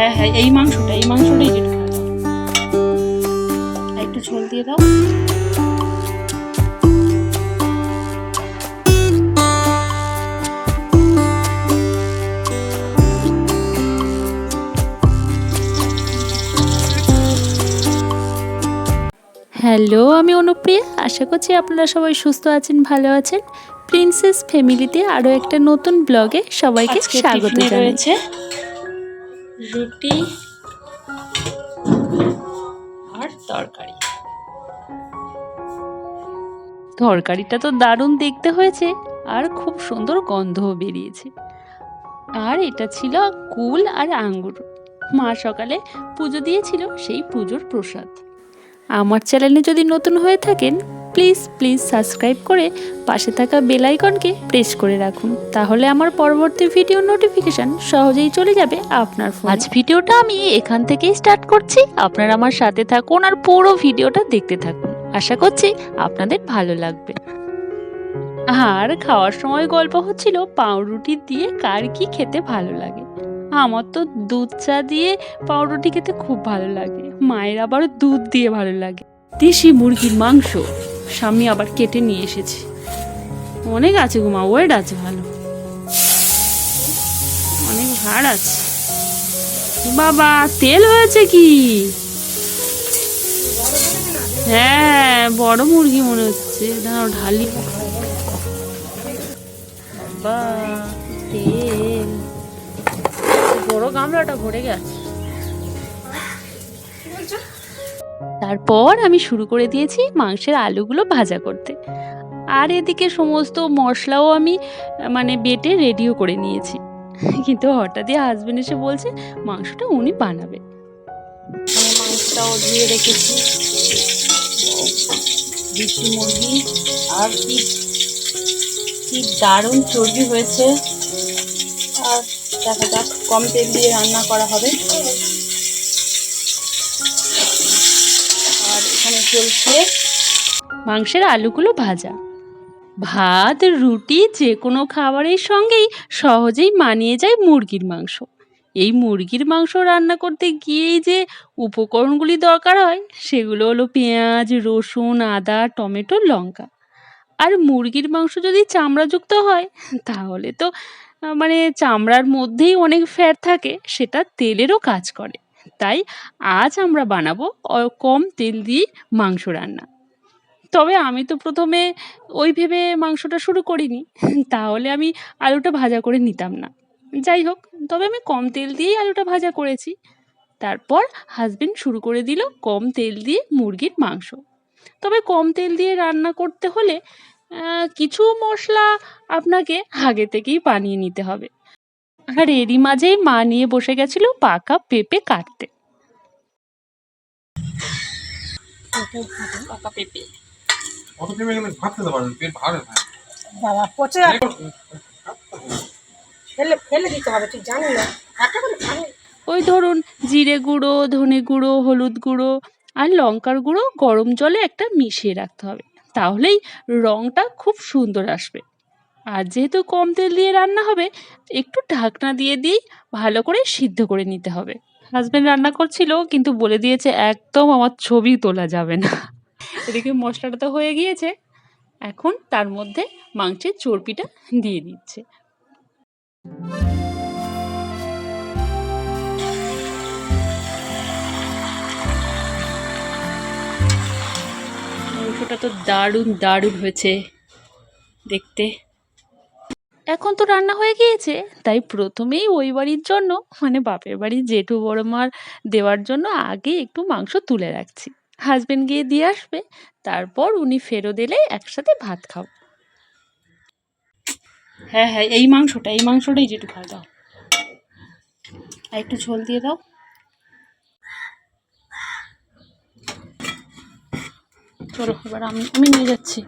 হ্যাঁ হ্যাঁ, এই মাংসটাই যেটা খাওয়া দাও। একটু ঝোল দিয়ে দাও। হ্যালো, আমি অনুপ্রিয়া। আশা করছি আপনারা সবাই সুস্থ আছেন, ভালো আছেন। প্রিন্সেস ফ্যামিলিতে আরও একটা নতুন ব্লগে সবাইকে আজকে স্বাগত টিফিনে জানাই। রয়েছে রুটি আর তরকারি। তরকারিটা তো দারুণ দেখতে হয়েছে আর খুব সুন্দর গন্ধও বেরিয়েছে। আর এটা ছিল কুল আর আঙ্গুর। মা সকালে পুজো দিয়েছিল, সেই পুজোর প্রসাদ। আমার চ্যানেলে যদি নতুন হয়ে থাকেন প্লিজ সাবস্ক্রাইব করে পাশে থাকা বেল আইকনকে প্রেস করে রাখুন, তাহলে আমার পরবর্তী ভিডিও নোটিফিকেশন সহজেই চলে যাবে আপনার ফোনে। আজ ভিডিওটা আমি এখান থেকেই স্টার্ট করছি, আপনারা আমার সাথে থাকুন আর পুরো ভিডিওটা দেখতে থাকুন। আশা করছি আপনাদের ভালো লাগবে। আর খাওয়ার সময় গল্প হচ্ছিল পাউরুটি দিয়ে কার কি খেতে ভালো লাগে। আমার তো দুধ চা দিয়ে পাউরুটি খেতে খুব ভালো লাগে, মায়ের আবার দুধ দিয়ে ভালো লাগে। দেশি মুরগির মাংস স্বামী আবার কেটে নিয়ে এসেছে। অনেক আছে গো মা, ওয়েট আছে ভালো, অনেক ভাড় আছে। বাবা তেল হয়েছে কি? হ্যাঁ বড় মুরগি মনে হচ্ছে, দাঁড়াও ঢালি। বাবা তেল, বড় গামলাটা ভরে গেছে। তারপর আমি শুরু করে দিয়েছি মাংসের আলুগুলো ভাজা করতে। আর এদিকে সমস্ত মশলাও আমি বেটে রেডিও করে নিয়েছি। কিন্তু হঠাৎই হাজবেন্ড এসে বলছে মাংসটা উনি বানাবে। মাংসটাও ধুয়ে রেখেছি, দেশি মুরগি। আর কি দারুণ চর্বি হয়েছে। আর দেখা যাক, কম তেল দিয়ে রান্না করা হবে। আর এখানে চলছে মাংসের আলুগুলো ভাজা। ভাত রুটি যে কোনো খাবারের সঙ্গেই সহজেই মানিয়ে যায় মুরগির মাংস। এই মুরগির মাংস রান্না করতে গিয়েই যে উপকরণগুলি দরকার হয় সেগুলো হলো পেঁয়াজ, রসুন, আদা, টমেটো, লঙ্কা। আর মুরগির মাংস যদি চামড়াযুক্ত হয় তাহলে তো চামড়ার মধ্যেই অনেক ফ্যাট থাকে, সেটা তেলেরও কাজ করে। তাই আজ আমরা বানাবো কম তেল দিয়ে মাংস রান্না। তবে আমি তো প্রথমে ওই ভেবে মাংসটা শুরু করিনি, তাহলে আমি আলুটা ভাজা করে নিতাম না। যাই হোক, তবে আমি কম তেল দিয়েই আলুটা ভাজা করেছি। তারপর হাজবেন্ড শুরু করে দিল কম তেল দিয়ে মুরগির মাংস। তবে কম তেল দিয়ে রান্না করতে হলে কিছু মশলা আপনাকে আগে থেকেই বানিয়ে নিতে হবে। আর এরই মাঝেই মা নিয়ে বসে গেছিল পাকা পেঁপে কাটতে। পাকা পেঁপে। অত পেঁপে গেলে ভাত খেতে পারবেন, পেট ভার হয়। বাবা পচে ফেলে ফেলে দিতে হবে, ঠিক জানি না একটা করে খাবে। ওই ধরুন জিরে গুঁড়ো, ধনে গুঁড়ো, হলুদ গুঁড়ো আর লঙ্কার গুঁড়ো গরম জলে একটা মিশিয়ে রাখতে হবে, তাহলেই রঙটা খুব সুন্দর আসবে। আর যেহেতু কম তেল দিয়ে রান্না হবে, একটু ঢাকনা দিয়ে দিয়েই ভালো করে সিদ্ধ করে নিতে হবে। হাজবেন্ড রান্না করছিল কিন্তু বলে দিয়েছে একদম আমার ছবি তোলা যাবে না। এদিকে মশলাটা তো হয়ে গিয়েছে, এখন তার মধ্যে মাংসের চর্বিটা দিয়ে দিচ্ছে। মাংসটা তো দারুণ হয়েছে দেখতে। এখন তো রান্না হয়ে গিয়েছে, তাই প্রথমেই ওই বাড়ির জন্য বাপের বাড়ির জেঠু বড় মার দেওয়ার জন্য আগে একটু মাংস তুলে রাখছি। হাজবেন্ড গিয়ে দিয়ে আসবে, তারপর উনি ফেরত এলে একসাথে ভাত খাও। হ্যাঁ হ্যাঁ, এই মাংসটাই যেটু খাওয়া দাও। আর একটু ঝোল দিয়ে দাও। চলো এবার আমি নিয়ে যাচ্ছি।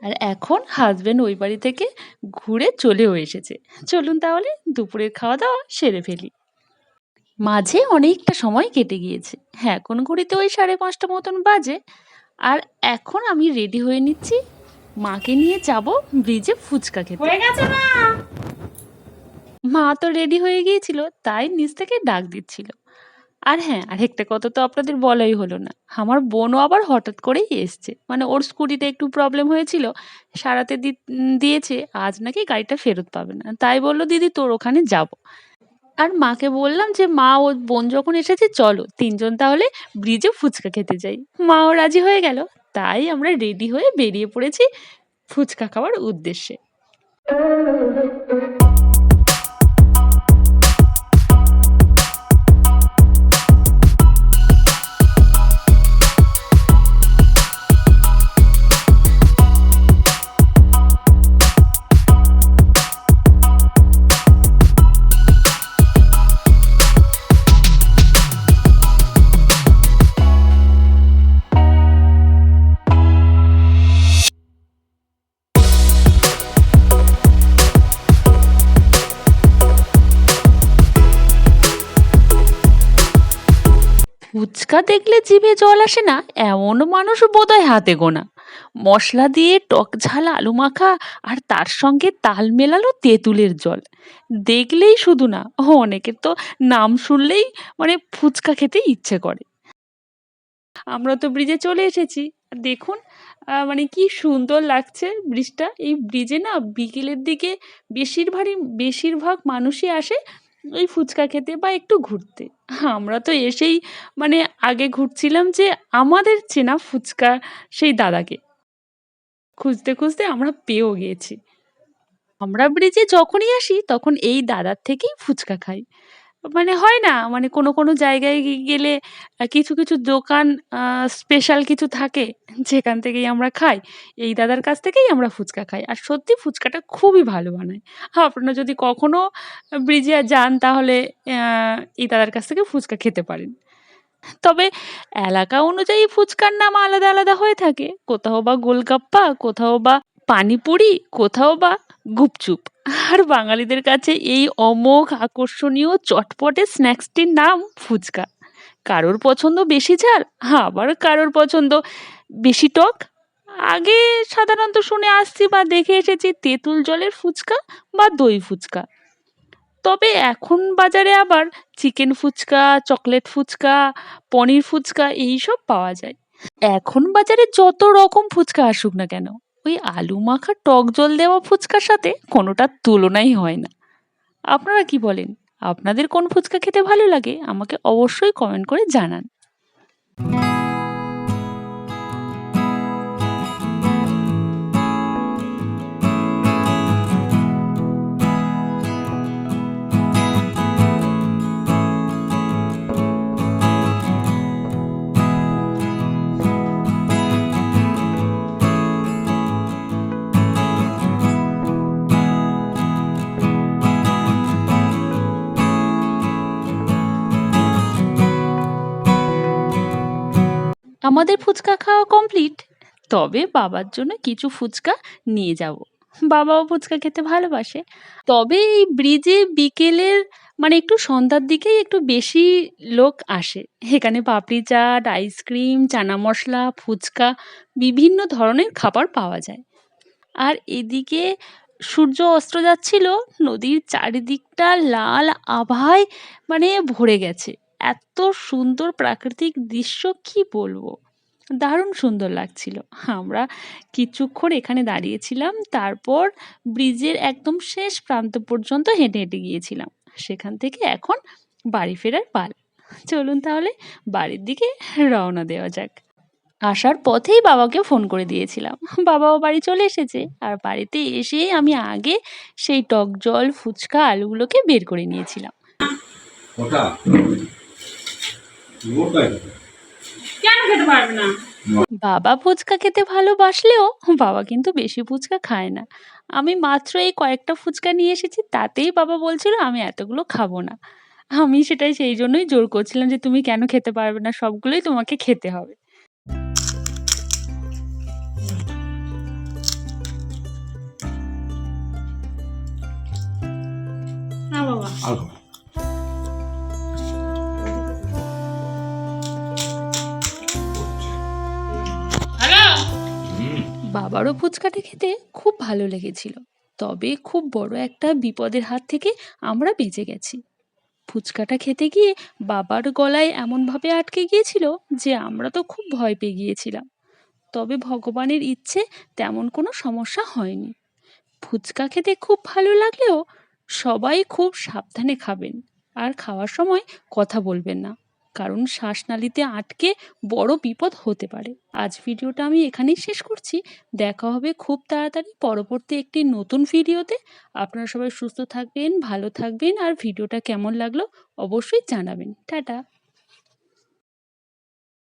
আর এখন হাজবেন্ড ওই বাড়ি থেকে ঘুরে চলেও এসেছে। চলুন তাহলে দুপুরের খাওয়া দাওয়া সেরে ফেলি। মাঝে অনেকটা সময় কেটে গিয়েছে, হ্যাঁ এখন ঘড়িতে ওই 5:30 মতন বাজে। আর এখন আমি রেডি হয়ে নিচ্ছি, মাকে নিয়ে যাব ব্রিজে ফুচকা খেতে। হয়ে গেছে না? মা তো রেডি হয়ে গিয়েছিল, তাই নিচ থেকে ডাক দিচ্ছিল। আর হ্যাঁ, আরেকটা কথা তো আপনাদের বলাই হলো না। আমার বোনও আবার হঠাৎ করেই এসছে। মানে ওর স্কুটিতে একটু প্রবলেম হয়েছিল, সারাতে দিয়েছে। আজ নাকি গাড়িটা ফেরত পাবে না। তাই বলল, দিদি তোর ওখানে যাব। আর মাকে বললাম যে মা ও বোন যখন এসেছে চলো ৩ জন তাহলে ব্রিজে ফুচকা খেতে যাই। মাও রাজি হয়ে গেল। তাই আমরা রেডি হয়ে বেরিয়ে পড়েছি ফুচকা খাওয়ার উদ্দেশ্যে। ফুচকা দেখলে জিভে জল আসে না এমন মানুষ বোধহয় হাতে গোনা। মশলা দিয়ে টক ঝাল আলু মাখা, আর তার সঙ্গে তাল মেলানো তেঁতুলের জল। দেখলেই শুধু না, অনেকের তো নাম শুনলেই মানে ফুচকা খেতে ইচ্ছে করে। আমরা তো ব্রিজে চলে এসেছি। দেখুন মানে কি সুন্দর লাগছে ব্রিজটা। এই ব্রিজে না বিকেলের দিকে বেশিরভাগ মানুষই আসে ওই ফুচকা খেতে বা একটু ঘুরতে। আমরা তো এসেই মানে আগে ঘুরছিলাম যে আমাদের চেনা ফুচকা সেই দাদাকে। খুঁজতে খুঁজতে আমরা পেয়েও গিয়েছি। আমরা ব্রিজে যখনই আসি তখন এই দাদার থেকেই ফুচকা খাই। মানে হয় না? মানে কোনো জায়গায় গেলে কিছু দোকান স্পেশাল কিছু থাকে যেখান থেকেই আমরা খাই। এই দাদার কাছ থেকেই আমরা ফুচকা খাই। আর সত্যি ফুচকাটা খুবই ভালো বানায়। আপনারা যদি কখনো ব্রিজে যান তাহলে আ এই দাদার কাছ থেকে ফুচকা খেতে পারেন। তবে এলাকা অনুযায়ী ফুচকার নাম আলাদা হয়ে থাকে। কোথাও বা গোলগাপ্পা, কোথাও বা পানিপুরি, কোথাও বা গুপচুপ। আর বাঙালিদের কাছে এই অমোঘ আকর্ষণীয় চটপটে স্ন্যাক্সটির নাম ফুচকা। কারোর পছন্দ বেশি ঝাল, আবার কারোর পছন্দ বেশি টক। আগে সাধারণত শুনে আসছি বা দেখে এসেছি তেঁতুল জলের ফুচকা বা দই ফুচকা। তবে এখন বাজারে আবার চিকেন ফুচকা, চকলেট ফুচকা, পনির ফুচকা এইসব পাওয়া যায়। এখন বাজারে যত রকম ফুচকা আসুক না কেন, ওই আলু মাখা টক জল দেওয়া ফুচকার সাথে কোনোটার তুলনাই হয় না। আপনারা কি বলেন? আপনাদের কোন ফুচকা খেতে ভালো লাগে? আমাকে অবশ্যই কমেন্ট করে জানান। আমাদের ফুচকা খাওয়া কমপ্লিট। তবে বাবার জন্য কিছু ফুচকা নিয়ে যাব। বাবাও ফুচকা খেতে ভালোবাসে। তবে এই ব্রিজে বিকেলের মানে একটু সন্ধ্যার দিকেই একটু বেশি লোক আসে। এখানে পাপড়ি চাট, আইসক্রিম, চানা মশলা, ফুচকা বিভিন্ন ধরনের খাবার পাওয়া যায়। আর এদিকে সূর্য অস্ত যাচ্ছিল, নদীর চারিদিকটা লাল আভায় মানে ভরে গেছে। এত সুন্দর প্রাকৃতিক দৃশ্য কি বলবো! দারুণ সুন্দর লাগছিল। আমরা কিছুক্ষণ এখানে দাঁড়িয়েছিলাম। তারপর ব্রিজের একদম শেষ প্রান্ত পর্যন্ত হেঁটে গিয়েছিলাম। সেখান থেকে এখন বাড়ি ফেরার পালা। চলুন তাহলে বাড়ির দিকে রওনা দেওয়া যাক। আসার পথেই বাবাকে ফোন করে দিয়েছিলাম। বাবাও বাড়ি চলে এসেছে। আর বাড়িতে এসেই আমি আগে সেই টক জল, ফুচকা, আলুগুলোকে বের করে নিয়েছিলাম। ওটা ওটাই কেন খেতে পারবে না? বাবা ফুচকা খেতে ভালোবাসলেও বাবা কিন্তু বেশি ফুচকা খায় না। আমি মাত্র এই কয়েকটা ফুচকা নিয়ে এসেছি, তাতেই বাবা বলছিল আমি এতগুলো খাবো না। আমি সেটাই সেই জন্যই জোর করছিলাম যে তুমি কেন খেতে পারবে না, সবগুলোই তোমাকে খেতে হবে। না বাবা। আর হ্যালো। বাবারও ফুচকাটা খেতে খুব ভালো লেগেছিল। তবে খুব বড় একটা বিপদের হাত থেকে আমরা বেঁচে গেছি। ফুচকাটা খেতে গিয়ে বাবার গলায় এমনভাবে আটকে গিয়েছিল যে আমরা তো খুব ভয় পেয়ে গিয়েছিলাম। তবে ভগবানের ইচ্ছে তেমন কোনো সমস্যা হয়নি। ফুচকা খেতে খুব ভালো লাগলেও সবাই খুব সাবধানে খাবেন আর খাওয়ার সময় কথা বলবেন না, কারণ শ্বাসনালীতে আটকে বড় বিপদ হতে পারে। আজ ভিডিওটা আমি এখানেই শেষ করছি। দেখা হবে খুব তাড়াতাড়ি পরবর্তী একটি নতুন ভিডিওতে। আপনারা সবাই সুস্থ থাকবেন, ভালো থাকবেন, আর ভিডিওটা কেমন লাগলো অবশ্যই জানাবেন। টাটা।